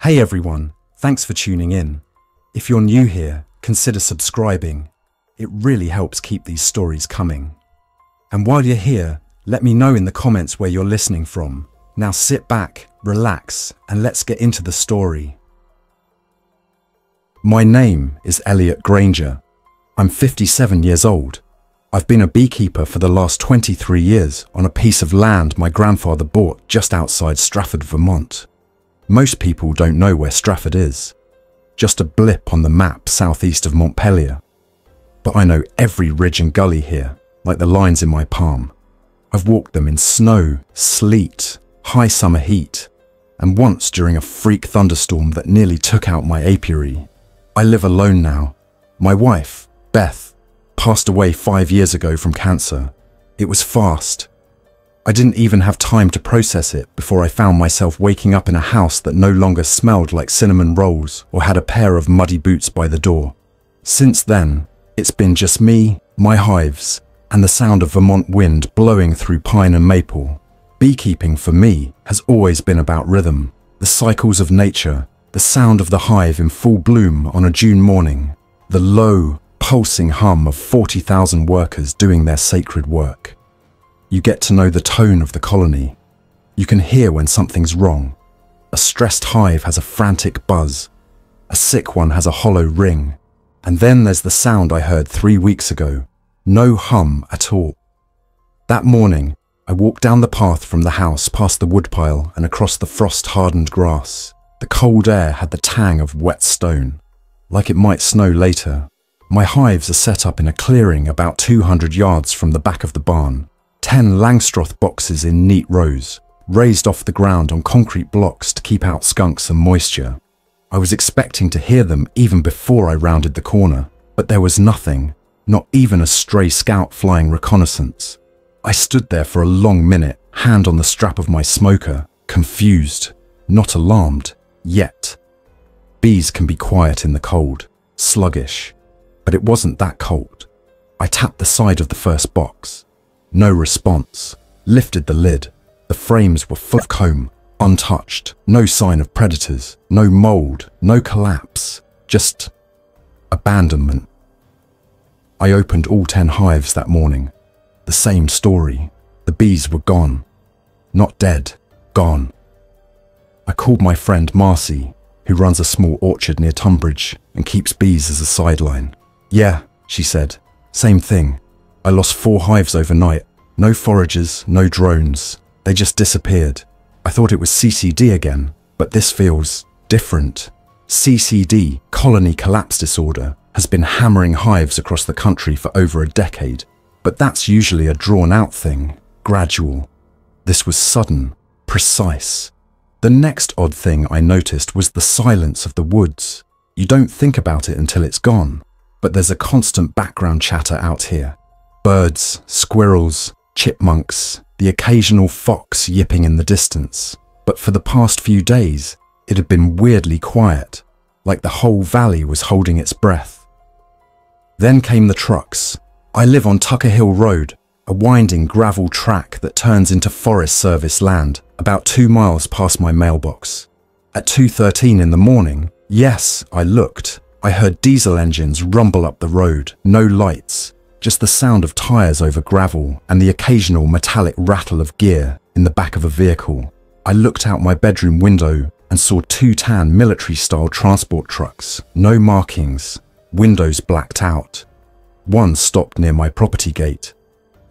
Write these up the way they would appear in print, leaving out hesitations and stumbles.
Hey everyone, thanks for tuning in. If you're new here, consider subscribing. It really helps keep these stories coming. And while you're here, let me know in the comments where you're listening from. Now sit back, relax, and let's get into the story. My name is Elliot Granger. I'm 57 years old. I've been a beekeeper for the last 23 years on a piece of land my grandfather bought just outside Stratford, Vermont. Most people don't know where Stratford is, just a blip on the map southeast of Montpellier. But I know every ridge and gully here, like the lines in my palm. I've walked them in snow, sleet, high summer heat, and once during a freak thunderstorm that nearly took out my apiary. I live alone now. My wife, Beth, passed away 5 years ago from cancer. It was fast. I didn't even have time to process it before I found myself waking up in a house that no longer smelled like cinnamon rolls or had a pair of muddy boots by the door. Since then, it's been just me, my hives, and the sound of Vermont wind blowing through pine and maple. Beekeeping for me has always been about rhythm, the cycles of nature, the sound of the hive in full bloom on a June morning, the low, pulsing hum of 40,000 workers doing their sacred work. You get to know the tone of the colony. You can hear when something's wrong. A stressed hive has a frantic buzz. A sick one has a hollow ring. And then there's the sound I heard 3 weeks ago. No hum at all. That morning, I walked down the path from the house past the woodpile and across the frost-hardened grass. The cold air had the tang of wet stone, like it might snow later. My hives are set up in a clearing about 200 yards from the back of the barn. 10 Langstroth boxes in neat rows, raised off the ground on concrete blocks to keep out skunks and moisture. I was expecting to hear them even before I rounded the corner, but there was nothing, not even a stray scout flying reconnaissance. I stood there for a long minute, hand on the strap of my smoker, confused, not alarmed, yet. Bees can be quiet in the cold, sluggish, but it wasn't that cold. I tapped the side of the first box. No response. Lifted the lid. The frames were full of comb, untouched. No sign of predators. No mold. No collapse. Just abandonment. I opened all 10 hives that morning. The same story. The bees were gone. Not dead. Gone. I called my friend Marcy, who runs a small orchard near Tunbridge and keeps bees as a sideline. Yeah, she said. Same thing. I lost 4 hives overnight. No foragers, no drones. They just disappeared. I thought it was CCD again, but this feels different. CCD, colony collapse disorder, has been hammering hives across the country for over a decade. But that's usually a drawn-out thing, gradual. This was sudden, precise. The next odd thing I noticed was the silence of the woods. You don't think about it until it's gone, but there's a constant background chatter out here. Birds, squirrels, chipmunks, the occasional fox yipping in the distance. But for the past few days, it had been weirdly quiet, like the whole valley was holding its breath. Then came the trucks. I live on Tucker Hill Road, a winding gravel track that turns into Forest Service land, about 2 miles past my mailbox. At 2:13 in the morning, yes, I looked. I heard diesel engines rumble up the road, no lights. Just the sound of tires over gravel and the occasional metallic rattle of gear in the back of a vehicle. I looked out my bedroom window and saw 2 tan military-style transport trucks, no markings, windows blacked out. One stopped near my property gate.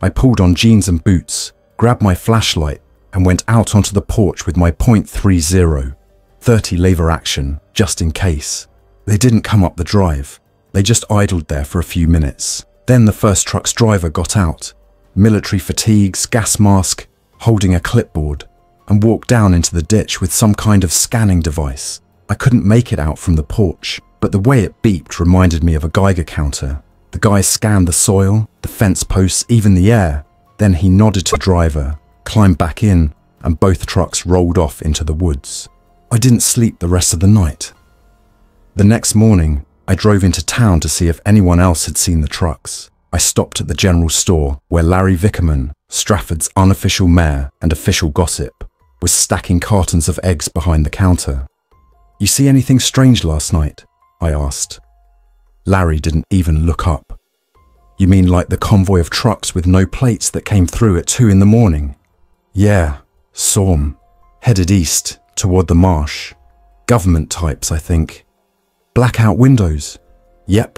I pulled on jeans and boots, grabbed my flashlight and went out onto the porch with my .30, 30 lever action, just in case. They didn't come up the drive. They just idled there for a few minutes. Then the first truck's driver got out, military fatigues, gas mask, holding a clipboard, and walked down into the ditch with some kind of scanning device. I couldn't make it out from the porch, but the way it beeped reminded me of a Geiger counter. The guy scanned the soil, the fence posts, even the air. Then he nodded to the driver, climbed back in, and both trucks rolled off into the woods. I didn't sleep the rest of the night. The next morning, I drove into town to see if anyone else had seen the trucks. I stopped at the general store where Larry Vickerman, Stratford's unofficial mayor and official gossip, was stacking cartons of eggs behind the counter. You see anything strange last night? I asked. Larry didn't even look up. You mean like the convoy of trucks with no plates that came through at 2 in the morning? Yeah, saw 'em. Headed east, toward the marsh. Government types, I think. Blackout windows. Yep.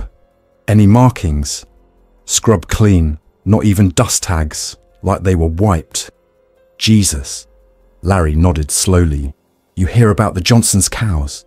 Any markings? Scrub clean, not even dust tags, like they were wiped. Jesus. Larry nodded slowly. You hear about the Johnson's cows?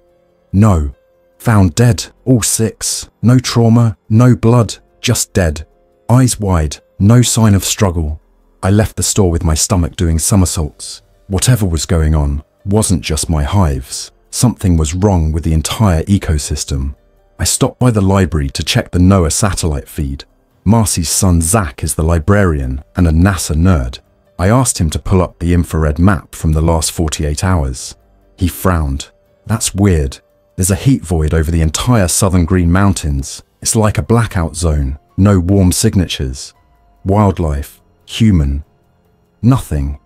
No. Found dead, all 6. No trauma, no blood, just dead. Eyes wide, no sign of struggle. I left the store with my stomach doing somersaults. Whatever was going on wasn't just my hives. Something was wrong with the entire ecosystem. I stopped by the library to check the NOAA satellite feed. Marcy's son Zach is the librarian and a NASA nerd. I asked him to pull up the infrared map from the last 48 hours. He frowned. That's weird. There's a heat void over the entire southern Green Mountains. It's like a blackout zone. No warm signatures. Wildlife. Human. Nothing.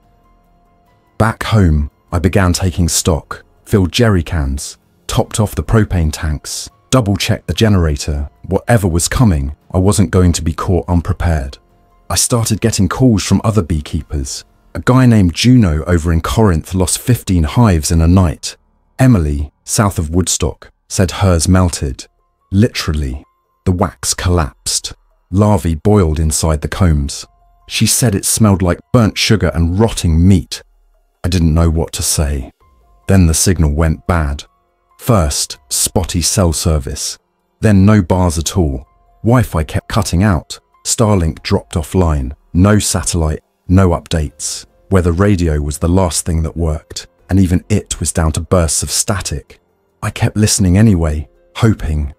Back home, I began taking stock, filled jerry cans, topped off the propane tanks, double-checked the generator. Whatever was coming, I wasn't going to be caught unprepared. I started getting calls from other beekeepers. A guy named Juno over in Corinth lost 15 hives in a night. Emily, south of Woodstock, said hers melted. Literally, the wax collapsed. Larvae boiled inside the combs. She said it smelled like burnt sugar and rotting meat. I didn't know what to say. Then the signal went bad. First, spotty cell service. Then no bars at all. Wi-Fi kept cutting out. Starlink dropped offline. No satellite, no updates. Weather radio was the last thing that worked, and even it was down to bursts of static. I kept listening anyway, hoping.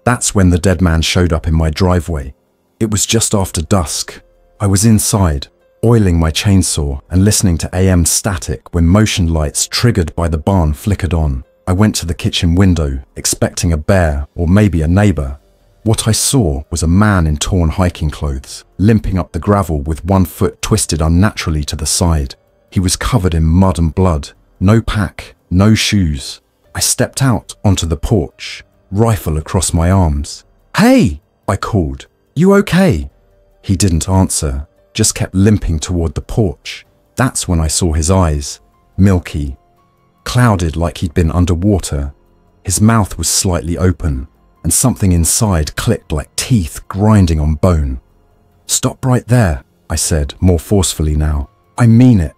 That's when the dead man showed up in my driveway. It was just after dusk. I was inside, oiling my chainsaw and listening to AM static when motion lights triggered by the barn flickered on. I went to the kitchen window, expecting a bear or maybe a neighbor. What I saw was a man in torn hiking clothes, limping up the gravel with one foot twisted unnaturally to the side. He was covered in mud and blood, no pack, no shoes. I stepped out onto the porch, rifle across my arms. "Hey!" I called. "You okay?" He didn't answer, just kept limping toward the porch. That's when I saw his eyes, milky, clouded like he'd been underwater. His mouth was slightly open, and something inside clicked like teeth grinding on bone. "Stop right there," I said, more forcefully now. "I mean it."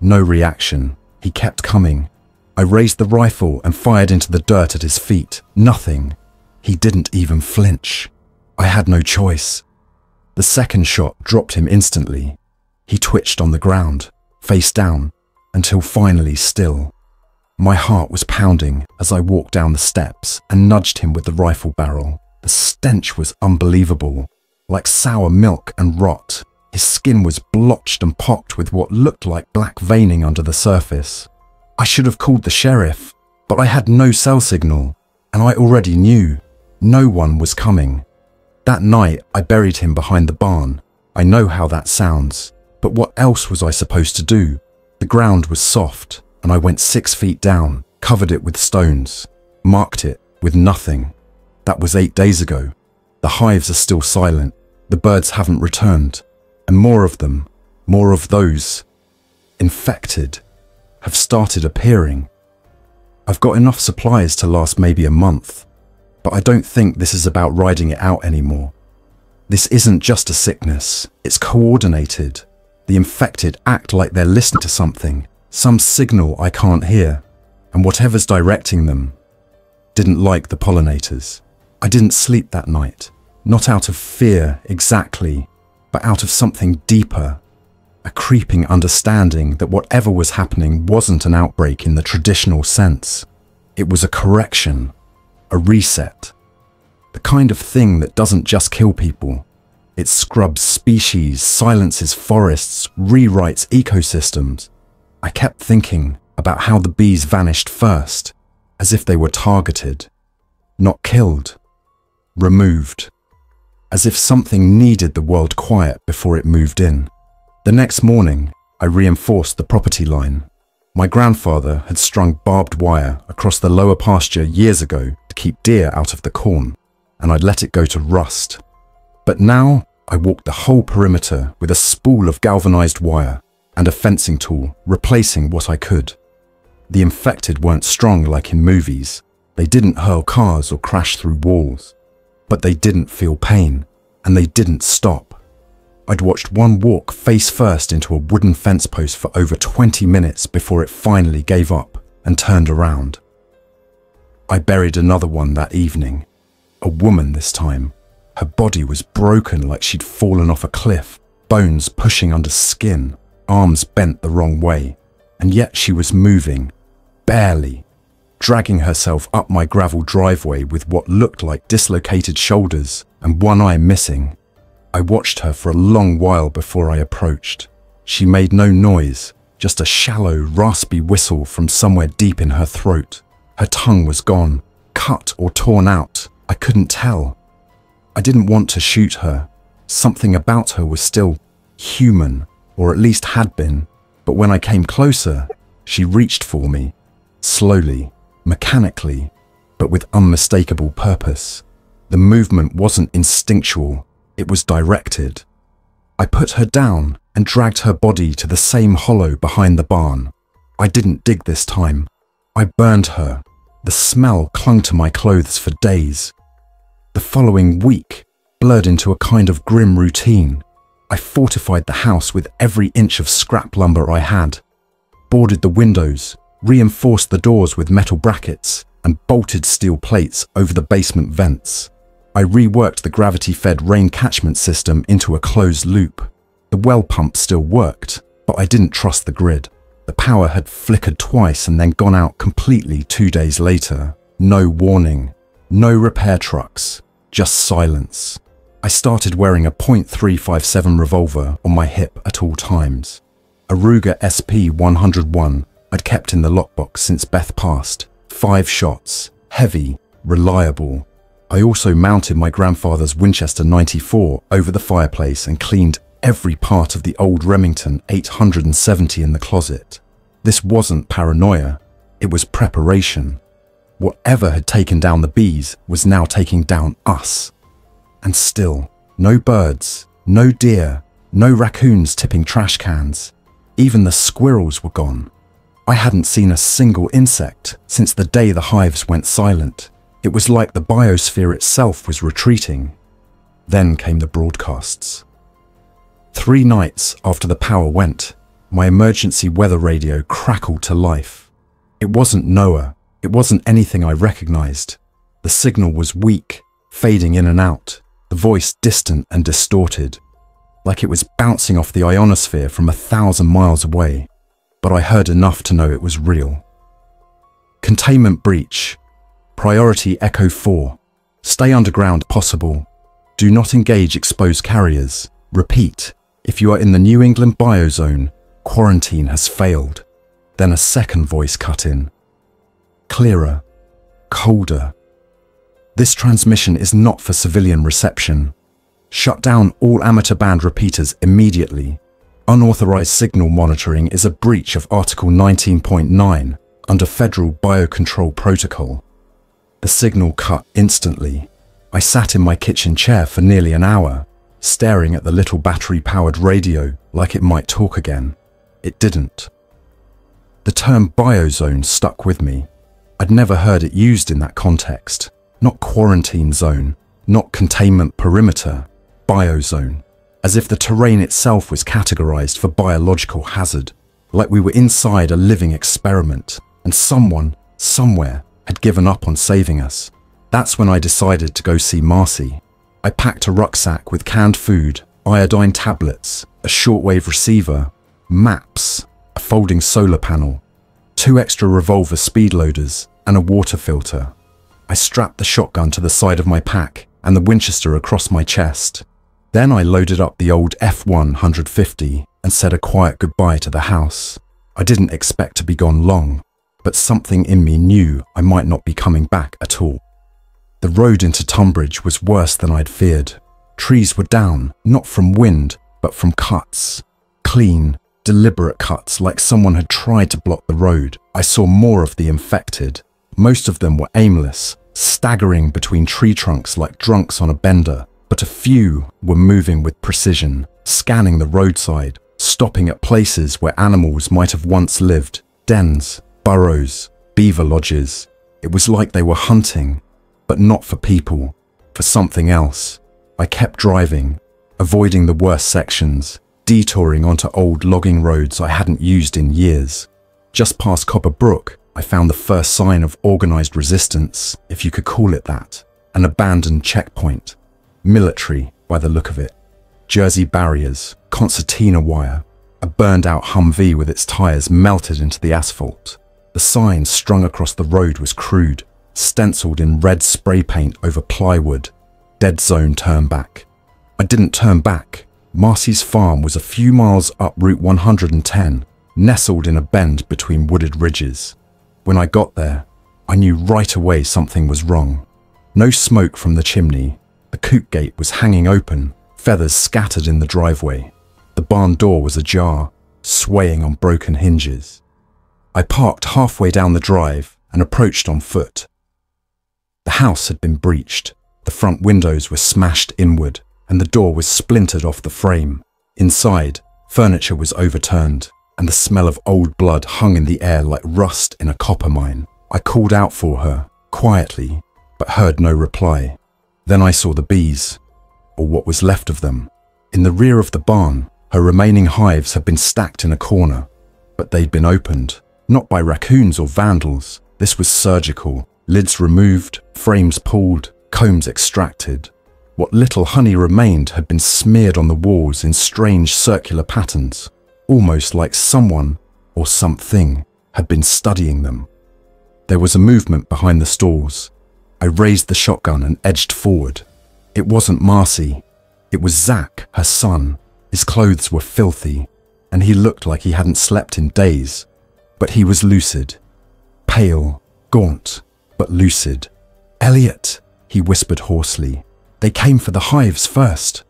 No reaction. He kept coming. I raised the rifle and fired into the dirt at his feet. Nothing. He didn't even flinch. I had no choice. The second shot dropped him instantly. He twitched on the ground, face down, until finally still. My heart was pounding as I walked down the steps and nudged him with the rifle barrel. The stench was unbelievable, like sour milk and rot. His skin was blotched and pocked with what looked like black veining under the surface. I should have called the sheriff, but I had no cell signal, and I already knew no one was coming. That night, I buried him behind the barn. I know how that sounds, but what else was I supposed to do? The ground was soft, and I went 6 feet down, covered it with stones, marked it with nothing. That was 8 days ago. The hives are still silent. The birds haven't returned. And more of them, more of those infected, have started appearing. I've got enough supplies to last maybe a month, but I don't think this is about riding it out anymore. This isn't just a sickness, it's coordinated. The infected act like they're listening to something, some signal I can't hear, and whatever's directing them didn't like the pollinators. I didn't sleep that night, not out of fear exactly, but out of something deeper, a creeping understanding that whatever was happening wasn't an outbreak in the traditional sense. It was a correction, a reset, the kind of thing that doesn't just kill people. It scrubs species, silences forests, rewrites ecosystems. I kept thinking about how the bees vanished first, as if they were targeted, not killed, removed, as if something needed the world quiet before it moved in. The next morning, I reinforced the property line. My grandfather had strung barbed wire across the lower pasture years ago to keep deer out of the corn, and I'd let it go to rust. But now I walked the whole perimeter with a spool of galvanized wire and a fencing tool, replacing what I could. The infected weren't strong like in movies. They didn't hurl cars or crash through walls. But they didn't feel pain, and they didn't stop. I'd watched one walk face first into a wooden fence post for over 20 minutes before it finally gave up and turned around. I buried another one that evening. A woman this time. Her body was broken like she'd fallen off a cliff, bones pushing under skin, arms bent the wrong way, and yet she was moving, barely, dragging herself up my gravel driveway with what looked like dislocated shoulders and one eye missing. I watched her for a long while before I approached. She made no noise, just a shallow, raspy whistle from somewhere deep in her throat. Her tongue was gone, cut or torn out. I couldn't tell. I didn't want to shoot her. Something about her was still human, or at least had been. But when I came closer, she reached for me, slowly, mechanically, but with unmistakable purpose. The movement wasn't instinctual, it was directed. I put her down and dragged her body to the same hollow behind the barn. I didn't dig this time. I burned her. The smell clung to my clothes for days. The following week blurred into a kind of grim routine. I fortified the house with every inch of scrap lumber I had, boarded the windows, reinforced the doors with metal brackets, and bolted steel plates over the basement vents. I reworked the gravity-fed rain catchment system into a closed loop. The well pump still worked, but I didn't trust the grid. The power had flickered twice and then gone out completely 2 days later. No warning, no repair trucks, just silence. I started wearing a .357 revolver on my hip at all times. A Ruger SP-101 I'd kept in the lockbox since Beth passed. 5 shots, heavy, reliable. I also mounted my grandfather's Winchester 94 over the fireplace and cleaned every part of the old Remington 870 in the closet. This wasn't paranoia, it was preparation. Whatever had taken down the bees was now taking down us. And still, no birds, no deer, no raccoons tipping trash cans. Even the squirrels were gone. I hadn't seen a single insect since the day the hives went silent. It was like the biosphere itself was retreating. Then came the broadcasts. 3 nights after the power went, my emergency weather radio crackled to life. It wasn't NOAA. It wasn't anything I recognized. The signal was weak, fading in and out, the voice distant and distorted, like it was bouncing off the ionosphere from 1,000 miles away. But I heard enough to know it was real. Containment breach. Priority Echo 4. Stay underground possible. Do not engage exposed carriers. Repeat, if you are in the New England biozone, quarantine has failed. Then a second voice cut in. Clearer. Colder. This transmission is not for civilian reception. Shut down all amateur band repeaters immediately. Unauthorized signal monitoring is a breach of Article 19.9 under Federal Biocontrol Protocol. The signal cut instantly. I sat in my kitchen chair for nearly an hour, staring at the little battery-powered radio like it might talk again. It didn't. The term biozone stuck with me. I'd never heard it used in that context. Not quarantine zone, not containment perimeter, biozone. As if the terrain itself was categorized for biological hazard, like we were inside a living experiment, and someone, somewhere, had given up on saving us. That's when I decided to go see Marcy. I packed a rucksack with canned food, iodine tablets, a shortwave receiver, maps, a folding solar panel, 2 extra revolver speed loaders, and a water filter. I strapped the shotgun to the side of my pack and the Winchester across my chest. Then I loaded up the old F150 and said a quiet goodbye to the house. I didn't expect to be gone long, but something in me knew I might not be coming back at all. The road into Tunbridge was worse than I'd feared. Trees were down, not from wind, but from cuts. Clean, Deliberate cuts, like someone had tried to block the road. I saw more of the infected. Most of them were aimless, staggering between tree trunks like drunks on a bender, but a few were moving with precision, scanning the roadside, stopping at places where animals might have once lived, dens, burrows, beaver lodges. It was like they were hunting, but not for people, for something else. I kept driving, avoiding the worst sections, detouring onto old logging roads I hadn't used in years. Just past Copper Brook, I found the first sign of organized resistance, if you could call it that, an abandoned checkpoint. Military, by the look of it. Jersey barriers, concertina wire, a burned-out Humvee with its tires melted into the asphalt. The sign strung across the road was crude, stenciled in red spray paint over plywood. Dead zone turn back. I didn't turn back. Marcy's farm was a few miles up Route 110, nestled in a bend between wooded ridges. When I got there, I knew right away something was wrong. No smoke from the chimney. The coop gate was hanging open, feathers scattered in the driveway. The barn door was ajar, swaying on broken hinges. I parked halfway down the drive and approached on foot. The house had been breached. The front windows were smashed inward, and the door was splintered off the frame. Inside, furniture was overturned, and the smell of old blood hung in the air like rust in a copper mine. I called out for her, quietly, but heard no reply. Then I saw the bees, or what was left of them. In the rear of the barn, her remaining hives had been stacked in a corner, but they'd been opened, not by raccoons or vandals. This was surgical, lids removed, frames pulled, combs extracted. What little honey remained had been smeared on the walls in strange circular patterns, almost like someone or something had been studying them. There was a movement behind the stalls. I raised the shotgun and edged forward. It wasn't Marcy. It was Zach, her son. His clothes were filthy, and he looked like he hadn't slept in days. But he was lucid. Pale, gaunt, but lucid. "Elliot," he whispered hoarsely. "They came for the hives first."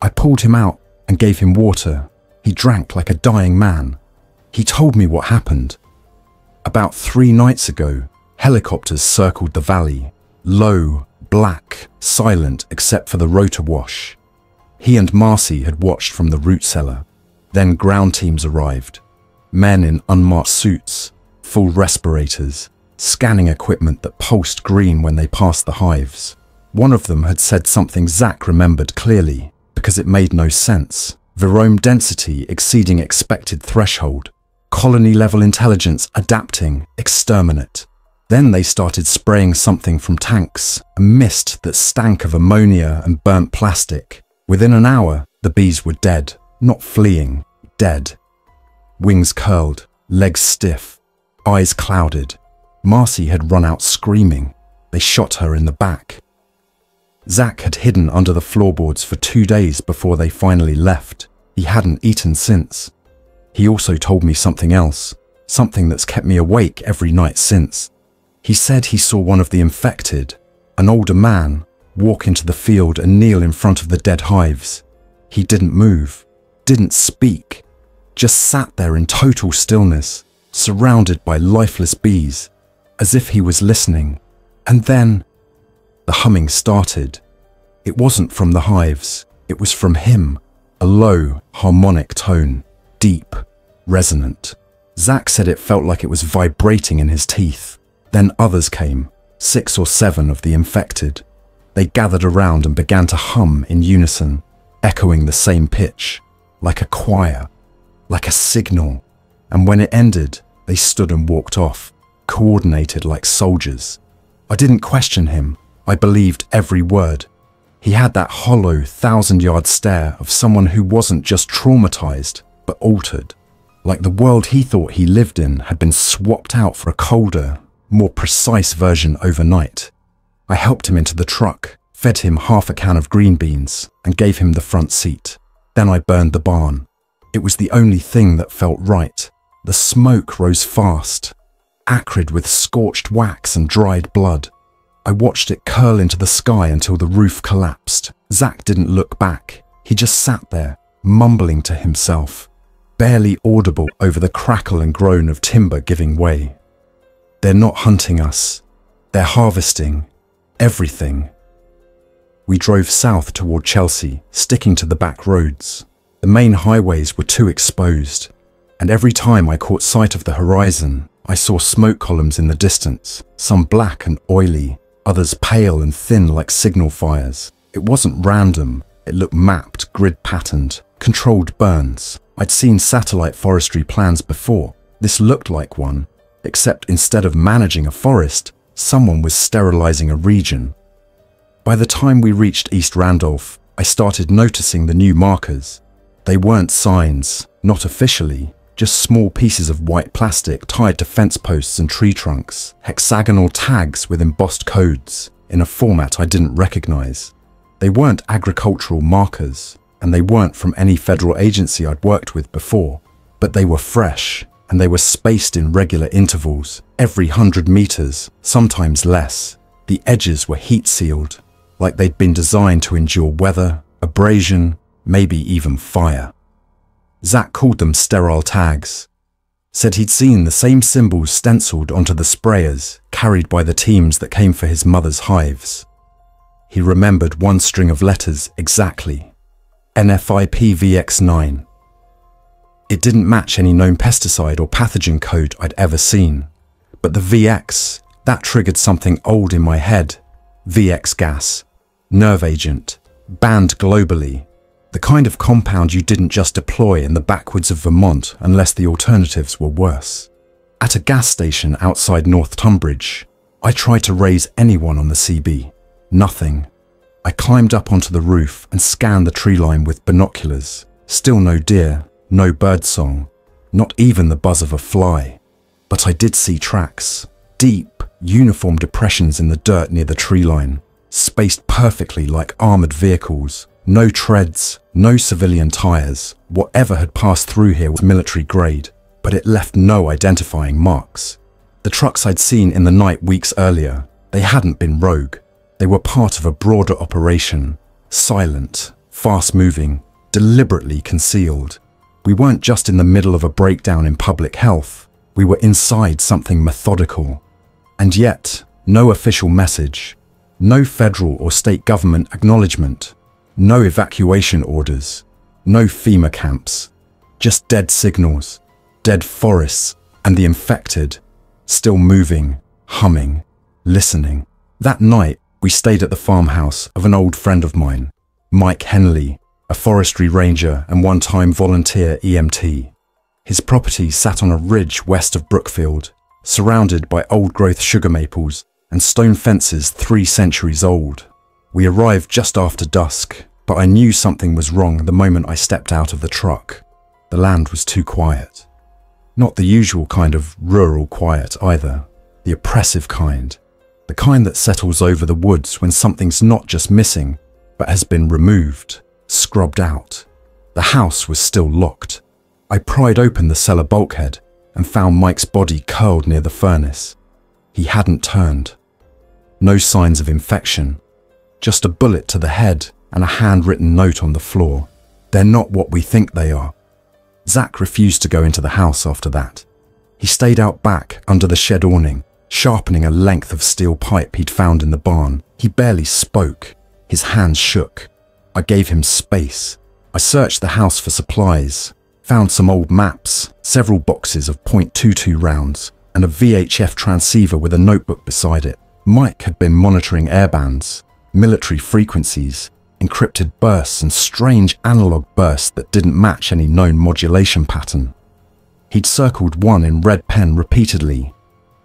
I pulled him out and gave him water. He drank like a dying man. He told me what happened. About 3 nights ago, helicopters circled the valley. Low, black, silent except for the rotor wash. He and Marcy had watched from the root cellar. Then ground teams arrived. Men in unmarked suits, full respirators, scanning equipment that pulsed green when they passed the hives. One of them had said something Zach remembered clearly, because it made no sense. Virome density exceeding expected threshold. Colony level intelligence adapting, exterminate. Then they started spraying something from tanks, a mist that stank of ammonia and burnt plastic. Within an hour, the bees were dead, not fleeing, dead. Wings curled, legs stiff, eyes clouded. Marcy had run out screaming. They shot her in the back. Zach had hidden under the floorboards for 2 days before they finally left. He hadn't eaten since. He also told me something else, something that's kept me awake every night since. He said he saw one of the infected, an older man, walk into the field and kneel in front of the dead hives. He didn't move, didn't speak, just sat there in total stillness, surrounded by lifeless bees, as if he was listening. And then the humming started. It wasn't from the hives, it was from him, a low, harmonic tone, deep, resonant. Zach said it felt like it was vibrating in his teeth. Then others came, 6 or 7 of the infected. They gathered around and began to hum in unison, echoing the same pitch, like a choir, like a signal. And when it ended, they stood and walked off, coordinated like soldiers. I didn't question him. I believed every word. He had that hollow, 1,000-yard stare of someone who wasn't just traumatized, but altered. Like the world he thought he lived in had been swapped out for a colder, more precise version overnight. I helped him into the truck, fed him half a can of green beans, and gave him the front seat. Then I burned the barn. It was the only thing that felt right. The smoke rose fast, acrid with scorched wax and dried blood. I watched it curl into the sky until the roof collapsed. Zach didn't look back. He just sat there, mumbling to himself. barely audible over the crackle and groan of timber giving way. They're not hunting us. They're harvesting everything. We drove south toward Chelsea, sticking to the back roads. The main highways were too exposed, and every time I caught sight of the horizon, I saw smoke columns in the distance, some black and oily, others pale and thin like signal fires. It wasn't random. It looked mapped, grid-patterned, controlled burns. I'd seen satellite forestry plans before. This looked like one, except instead of managing a forest, someone was sterilizing a region. By the time we reached East Randolph, I started noticing the new markers. They weren't signs, not officially, just small pieces of white plastic tied to fence posts and tree trunks, hexagonal tags with embossed codes in a format I didn't recognize. They weren't agricultural markers, and they weren't from any federal agency I'd worked with before, but they were fresh, and they were spaced in regular intervals, every 100 meters, sometimes less. The edges were heat-sealed, like they'd been designed to endure weather, abrasion, maybe even fire. Zach called them sterile tags, said he'd seen the same symbols stenciled onto the sprayers carried by the teams that came for his mother's hives. He remembered one string of letters exactly, NFIPVX9. It didn't match any known pesticide or pathogen code I'd ever seen, but the VX, that triggered something old in my head. VX gas, nerve agent, banned globally, the kind of compound you didn't just deploy in the backwoods of Vermont unless the alternatives were worse. At a gas station outside North Tunbridge, I tried to raise anyone on the CB. Nothing. I climbed up onto the roof and scanned the tree line with binoculars. Still no deer, no birdsong, not even the buzz of a fly. But I did see tracks, deep, uniform depressions in the dirt near the tree line, spaced perfectly like armored vehicles. No treads, no civilian tires. Whatever had passed through here was military grade, but it left no identifying marks. The trucks I'd seen in the night weeks earlier, they hadn't been rogue. They were part of a broader operation, silent, fast-moving, deliberately concealed. We weren't just in the middle of a breakdown in public health. We were inside something methodical. And yet, no official message, no federal or state government acknowledgement, no evacuation orders, no FEMA camps, just dead signals, dead forests, and the infected, still moving, humming, listening. That night, we stayed at the farmhouse of an old friend of mine, Mike Henley, a forestry ranger and one-time volunteer EMT. His property sat on a ridge west of Brookfield, surrounded by old-growth sugar maples and stone fences 3 centuries old. We arrived just after dusk, but I knew something was wrong the moment I stepped out of the truck. The land was too quiet. Not the usual kind of rural quiet either, the oppressive kind. The kind that settles over the woods when something's not just missing, but has been removed, scrubbed out. The house was still locked. I pried open the cellar bulkhead and found Mike's body curled near the furnace. He hadn't turned. No signs of infection, just a bullet to the head and a handwritten note on the floor. They're not what we think they are. Zach refused to go into the house after that. He stayed out back under the shed awning, sharpening a length of steel pipe he'd found in the barn. He barely spoke. His hands shook. I gave him space. I searched the house for supplies, found some old maps, several boxes of .22 rounds, and a VHF transceiver with a notebook beside it. Mike had been monitoring airbands, military frequencies, encrypted bursts and strange analog bursts that didn't match any known modulation pattern. He'd circled one in red pen repeatedly,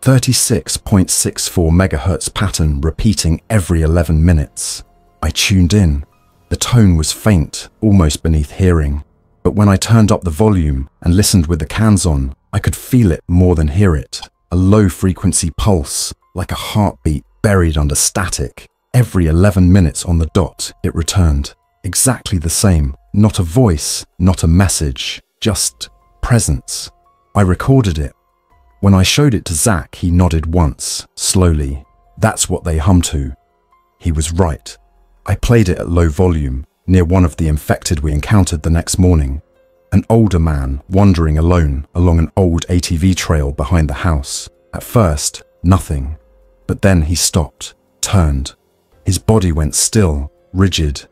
36.64 MHz pattern repeating every 11 minutes. I tuned in. The tone was faint, almost beneath hearing, but when I turned up the volume and listened with the cans on, I could feel it more than hear it. A low-frequency pulse, like a heartbeat buried under static. Every 11 minutes on the dot, it returned. Exactly the same. Not a voice, not a message, just presence. I recorded it. When I showed it to Zach, he nodded once, slowly. That's what they hum to. He was right. I played it at low volume, near one of the infected we encountered the next morning, An older man wandering alone along an old ATV trail behind the house. At first, nothing. But then he stopped, turned. His body went still, rigid.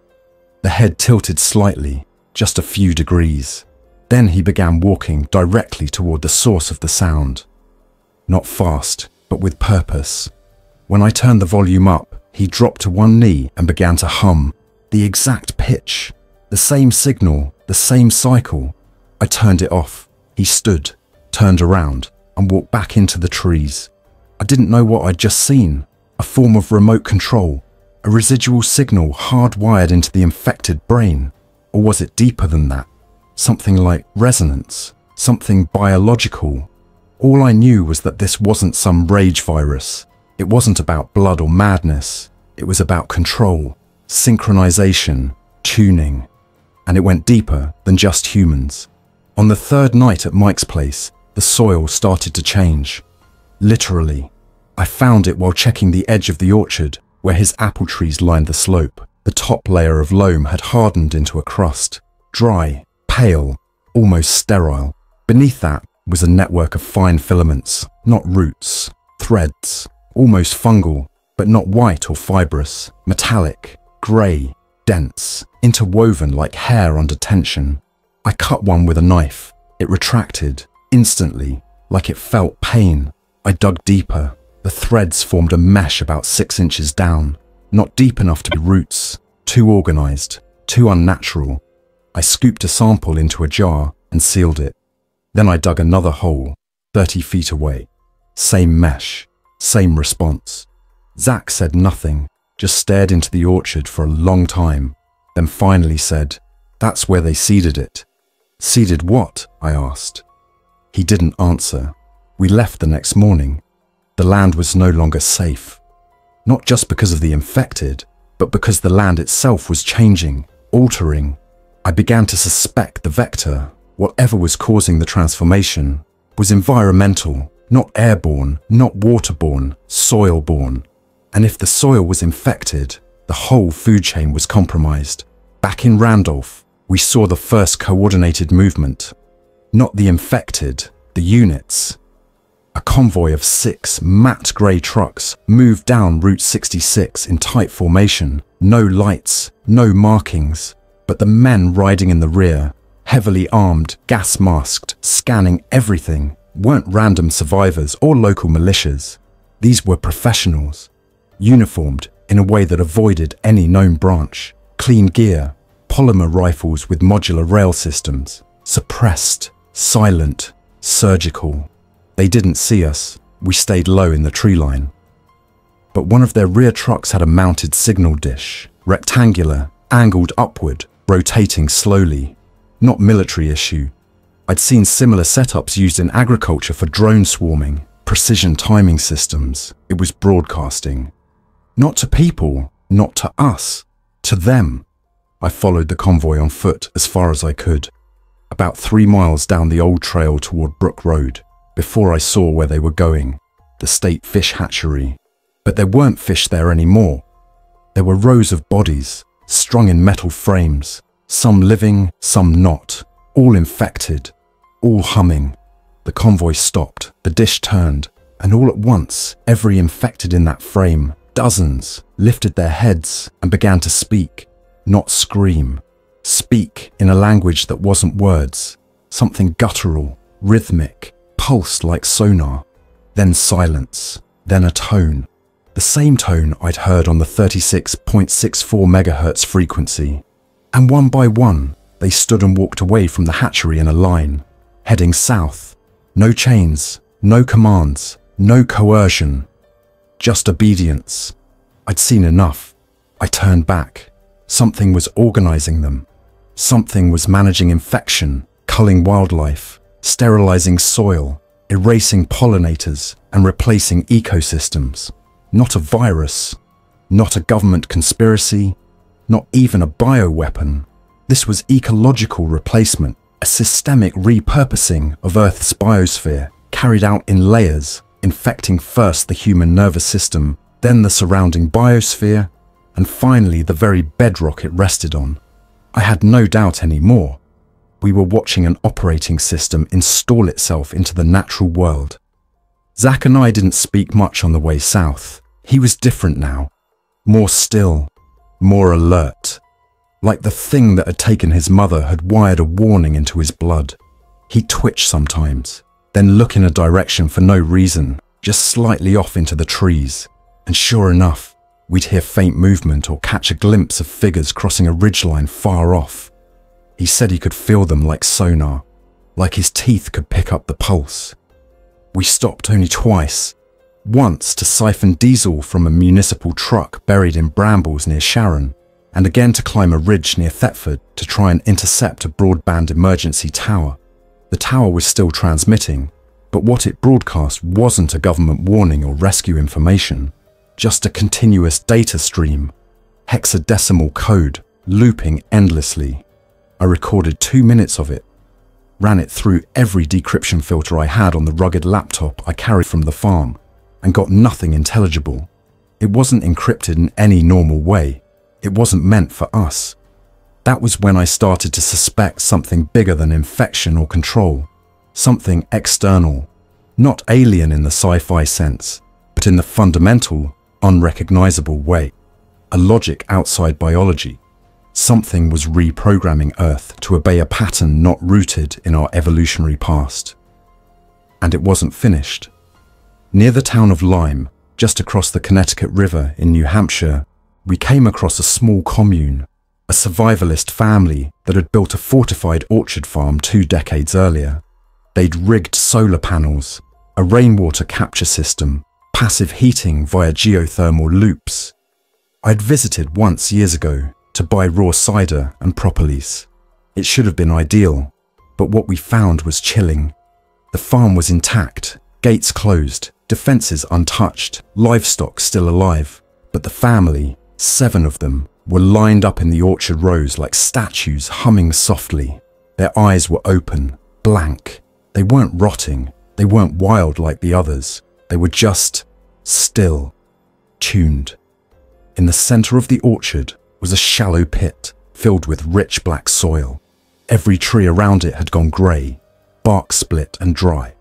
The head tilted slightly, just a few degrees. Then he began walking directly toward the source of the sound. Not fast, but with purpose. When I turned the volume up, he dropped to one knee and began to hum. The exact pitch. The same signal, the same cycle. I turned it off. He stood, turned around, and walked back into the trees. I didn't know what I'd just seen. A form of remote control. A residual signal hardwired into the infected brain. Or was it deeper than that? Something like resonance. Something biological. All I knew was that this wasn't some rage virus. It wasn't about blood or madness. It was about control, synchronization, tuning. And it went deeper than just humans. On the third night at Mike's place, the soil started to change. Literally. I found it while checking the edge of the orchard, where his apple trees lined the slope. The top layer of loam had hardened into a crust. Dry, pale, almost sterile. Beneath that was a network of fine filaments, not roots, threads, almost fungal, but not white or fibrous, metallic, grey, dense, interwoven like hair under tension. I cut one with a knife. It retracted, instantly, like it felt pain. I dug deeper. The threads formed a mesh about 6 inches down, not deep enough to be roots, too organized, too unnatural. I scooped a sample into a jar and sealed it. Then I dug another hole, 30 feet away. Same mesh, same response. Zach said nothing, just stared into the orchard for a long time, then finally said, "That's where they seeded it." "Seeded what?" I asked. He didn't answer. We left the next morning. The land was no longer safe. Not just because of the infected, but because the land itself was changing, altering. I began to suspect the vector, whatever was causing the transformation, was environmental, not airborne, not waterborne, soil-borne. And if the soil was infected, the whole food chain was compromised. Back in Randolph, we saw the first coordinated movement. Not the infected, the units. A convoy of 6 matte grey trucks moved down Route 66 in tight formation. No lights, no markings, but the men riding in the rear, heavily armed, gas-masked, scanning everything, weren't random survivors or local militias. These were professionals, uniformed in a way that avoided any known branch. Clean gear, polymer rifles with modular rail systems, suppressed, silent, surgical. They didn't see us. We stayed low in the tree line. But one of their rear trucks had a mounted signal dish, rectangular, angled upward, rotating slowly. Not military issue. I'd seen similar setups used in agriculture for drone swarming, precision timing systems. It was broadcasting. Not to people, not to us, to them. I followed the convoy on foot as far as I could, about 3 miles down the old trail toward Brook Road, before I saw where they were going, the state fish hatchery. But there weren't fish there anymore. There were rows of bodies, strung in metal frames, some living, some not, all infected, all humming. The convoy stopped, the dish turned, and all at once, every infected in that frame, dozens, lifted their heads and began to speak, not scream. Speak in a language that wasn't words, something guttural, rhythmic, pulsed like sonar. Then silence, then a tone. The same tone I'd heard on the 36.64 megahertz frequency. And one by one, they stood and walked away from the hatchery in a line, heading south. No chains, no commands, no coercion. Just obedience. I'd seen enough. I turned back. Something was organizing them. Something was managing infection, culling wildlife, sterilizing soil, erasing pollinators, and replacing ecosystems. Not a virus, not a government conspiracy, not even a bioweapon. This was ecological replacement, a systemic repurposing of Earth's biosphere, carried out in layers, infecting first the human nervous system, then the surrounding biosphere, and finally the very bedrock it rested on. I had no doubt anymore. We were watching an operating system install itself into the natural world. Zach and I didn't speak much on the way south. He was different now. More still, more alert. Like the thing that had taken his mother had wired a warning into his blood. He'd twitch sometimes, then look in a direction for no reason, just slightly off into the trees. And sure enough, we'd hear faint movement or catch a glimpse of figures crossing a ridgeline far off. He said he could feel them like sonar, like his teeth could pick up the pulse. We stopped only twice, once to siphon diesel from a municipal truck buried in brambles near Sharon, and again to climb a ridge near Thetford to try and intercept a broadband emergency tower. The tower was still transmitting, but what it broadcast wasn't a government warning or rescue information, just a continuous data stream, hexadecimal code, looping endlessly. I recorded 2 minutes of it, ran it through every decryption filter I had on the rugged laptop I carried from the farm, and got nothing intelligible. It wasn't encrypted in any normal way. It wasn't meant for us. That was when I started to suspect something bigger than infection or control, something external, not alien in the sci-fi sense, but in the fundamental, unrecognizable way, a logic outside biology. Something was reprogramming Earth to obey a pattern not rooted in our evolutionary past. And it wasn't finished. Near the town of Lyme, just across the Connecticut River in New Hampshire, we came across a small commune, a survivalist family that had built a fortified orchard farm 2 decades earlier. They'd rigged solar panels, a rainwater capture system, passive heating via geothermal loops. I'd visited once years ago to buy raw cider and propolis. It should have been ideal, but what we found was chilling. The farm was intact, gates closed, defences untouched, livestock still alive, but the family, 7 of them, were lined up in the orchard rows like statues humming softly. Their eyes were open, blank. They weren't rotting, they weren't wild like the others. They were just still, tuned. In the centre of the orchard was a shallow pit filled with rich black soil. Every tree around it had gone grey, bark split and dry.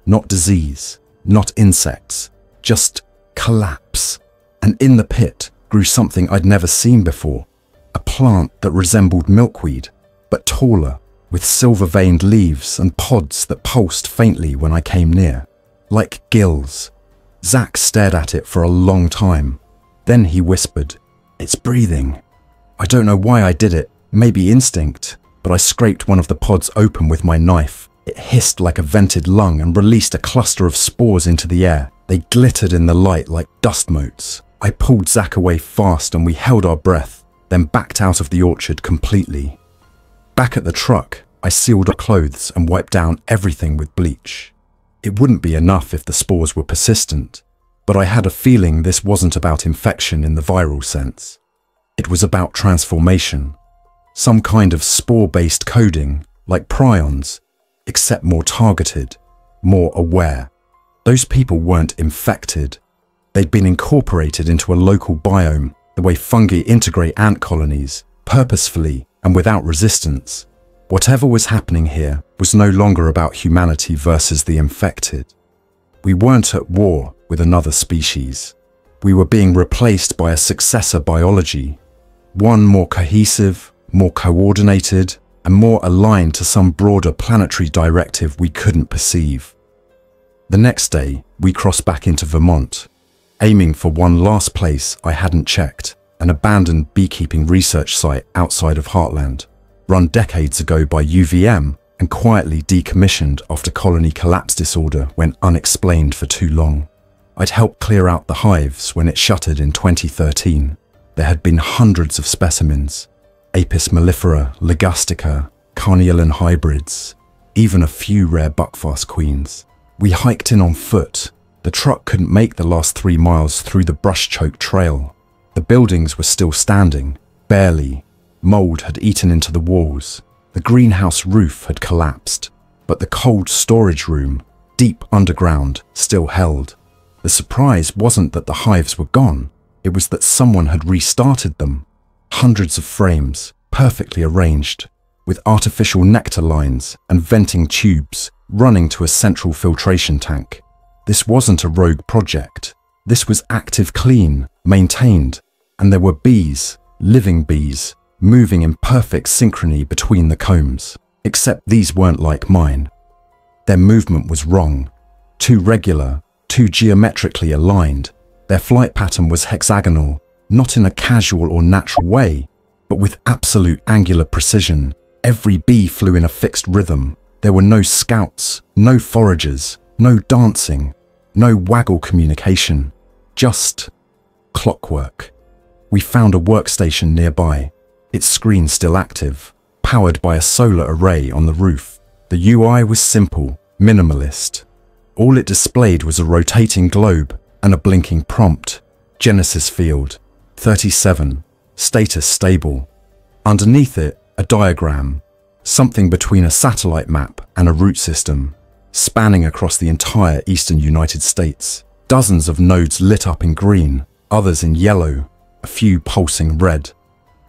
Not disease, not insects, just collapse. And in the pit grew something I'd never seen before, a plant that resembled milkweed, but taller, with silver-veined leaves and pods that pulsed faintly when I came near, like gills. Zach stared at it for a long time. Then he whispered, "It's breathing." I don't know why I did it, maybe instinct, but I scraped one of the pods open with my knife. It hissed like a vented lung and released a cluster of spores into the air. They glittered in the light like dust motes. I pulled Zach away fast and we held our breath, then backed out of the orchard completely. Back at the truck, I sealed our clothes and wiped down everything with bleach. It wouldn't be enough if the spores were persistent, but I had a feeling this wasn't about infection in the viral sense. It was about transformation, some kind of spore-based coding, like prions, except more targeted, more aware. Those people weren't infected. They'd been incorporated into a local biome, the way fungi integrate ant colonies, purposefully and without resistance. Whatever was happening here was no longer about humanity versus the infected. We weren't at war with another species. We were being replaced by a successor biology, one more cohesive, more coordinated, and more aligned to some broader planetary directive we couldn't perceive. The next day, we crossed back into Vermont, aiming for one last place I hadn't checked, an abandoned beekeeping research site outside of Heartland, run decades ago by UVM and quietly decommissioned after colony collapse disorder went unexplained for too long. I'd helped clear out the hives when it shuttered in 2013. There had been hundreds of specimens, Apis mellifera, ligustica, carniolan hybrids, even a few rare buckfast queens. We hiked in on foot. The truck couldn't make the last 3 miles through the brush-choked trail. The buildings were still standing, barely. Mold had eaten into the walls. The greenhouse roof had collapsed, but the cold storage room, deep underground, still held. The surprise wasn't that the hives were gone. It was that someone had restarted them. Hundreds of frames, perfectly arranged. with artificial nectar lines and venting tubes running to a central filtration tank. This wasn't a rogue project. This was active, clean, maintained, and there were bees, living bees, moving in perfect synchrony between the combs. Except these weren't like mine. Their movement was wrong, too regular, too geometrically aligned. Their flight pattern was hexagonal, not in a casual or natural way, but with absolute angular precision. Every bee flew in a fixed rhythm. There were no scouts, no foragers, no dancing, no waggle communication, just clockwork. We found a workstation nearby, its screen still active, powered by a solar array on the roof. The UI was simple, minimalist. All it displayed was a rotating globe and a blinking prompt. Genesis field, 37, status stable. Underneath it, a diagram, something between a satellite map and a route system, spanning across the entire eastern United States. Dozens of nodes lit up in green, others in yellow, a few pulsing red.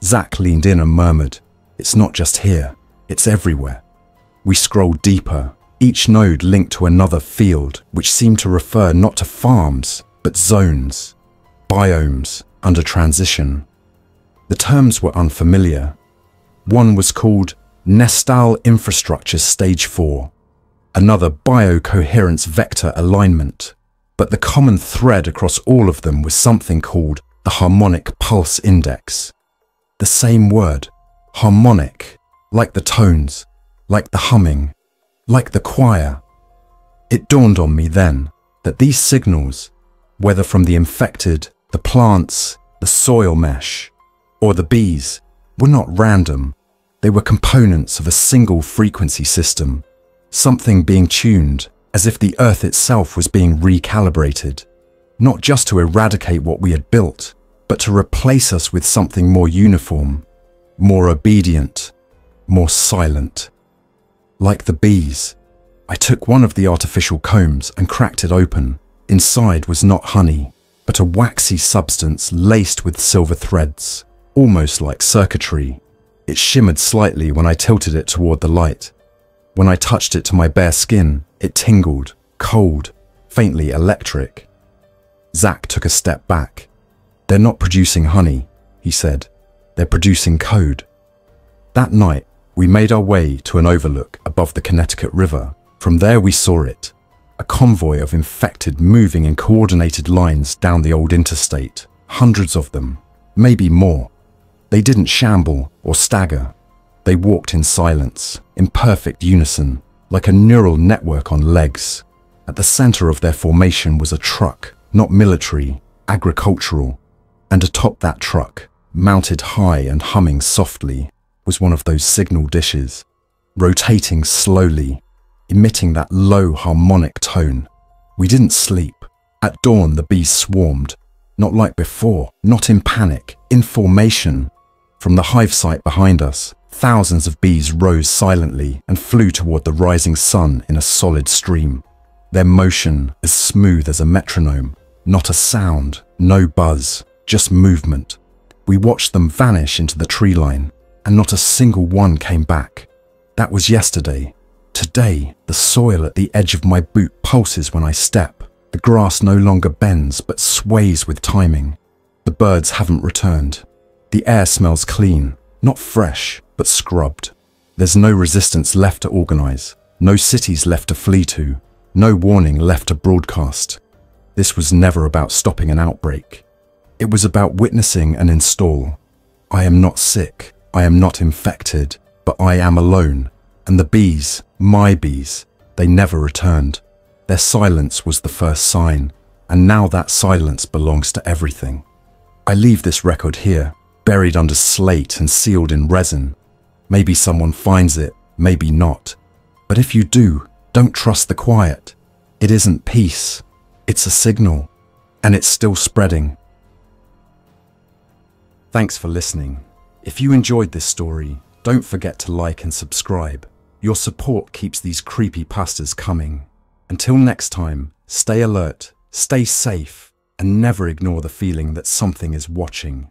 Zach leaned in and murmured, "It's not just here, it's everywhere." We scrolled deeper, each node linked to another field, which seemed to refer not to farms, but zones, biomes under transition. The terms were unfamiliar. One was called Nestal Infrastructure Stage 4, another Biocoherence Vector Alignment, but the common thread across all of them was something called the Harmonic Pulse Index. The same word, harmonic, like the tones, like the humming, like the choir. It dawned on me then that these signals, whether from the infected, the plants, the soil mesh, or the bees, were not random. They were components of a single frequency system, something being tuned as if the Earth itself was being recalibrated, not just to eradicate what we had built, but to replace us with something more uniform, more obedient, more silent. Like the bees, I took one of the artificial combs and cracked it open. Inside was not honey, but a waxy substance laced with silver threads, almost like circuitry. It shimmered slightly when I tilted it toward the light. When I touched it to my bare skin, it tingled, cold, faintly electric. Zach took a step back. "They're not producing honey," he said. "They're producing code." That night, we made our way to an overlook above the Connecticut River. From there we saw it, a convoy of infected moving in coordinated lines down the old interstate, hundreds of them, maybe more. They didn't shamble or stagger. They walked in silence, in perfect unison, like a neural network on legs. At the center of their formation was a truck, not military, agricultural, and atop that truck, mounted high and humming softly, was one of those signal dishes, rotating slowly, emitting that low harmonic tone. We didn't sleep. At dawn, the bees swarmed, not like before, not in panic, in formation. From the hive site behind us, thousands of bees rose silently and flew toward the rising sun in a solid stream. Their motion as smooth as a metronome, not a sound, no buzz, just movement. We watched them vanish into the tree line, and not a single one came back. That was yesterday. Today, the soil at the edge of my boot pulses when I step. The grass no longer bends but sways with timing. The birds haven't returned. The air smells clean, not fresh, but scrubbed. There's no resistance left to organize, no cities left to flee to, no warning left to broadcast. This was never about stopping an outbreak. It was about witnessing an install. I am not sick, I am not infected, but I am alone. And the bees, my bees, they never returned. Their silence was the first sign, and now that silence belongs to everything. I leave this record here, buried under slate and sealed in resin. Maybe someone finds it, maybe not. But if you do, don't trust the quiet. It isn't peace, it's a signal, and it's still spreading. Thanks for listening. If you enjoyed this story, don't forget to like and subscribe. Your support keeps these creepypastas coming. Until next time, stay alert, stay safe, and never ignore the feeling that something is watching.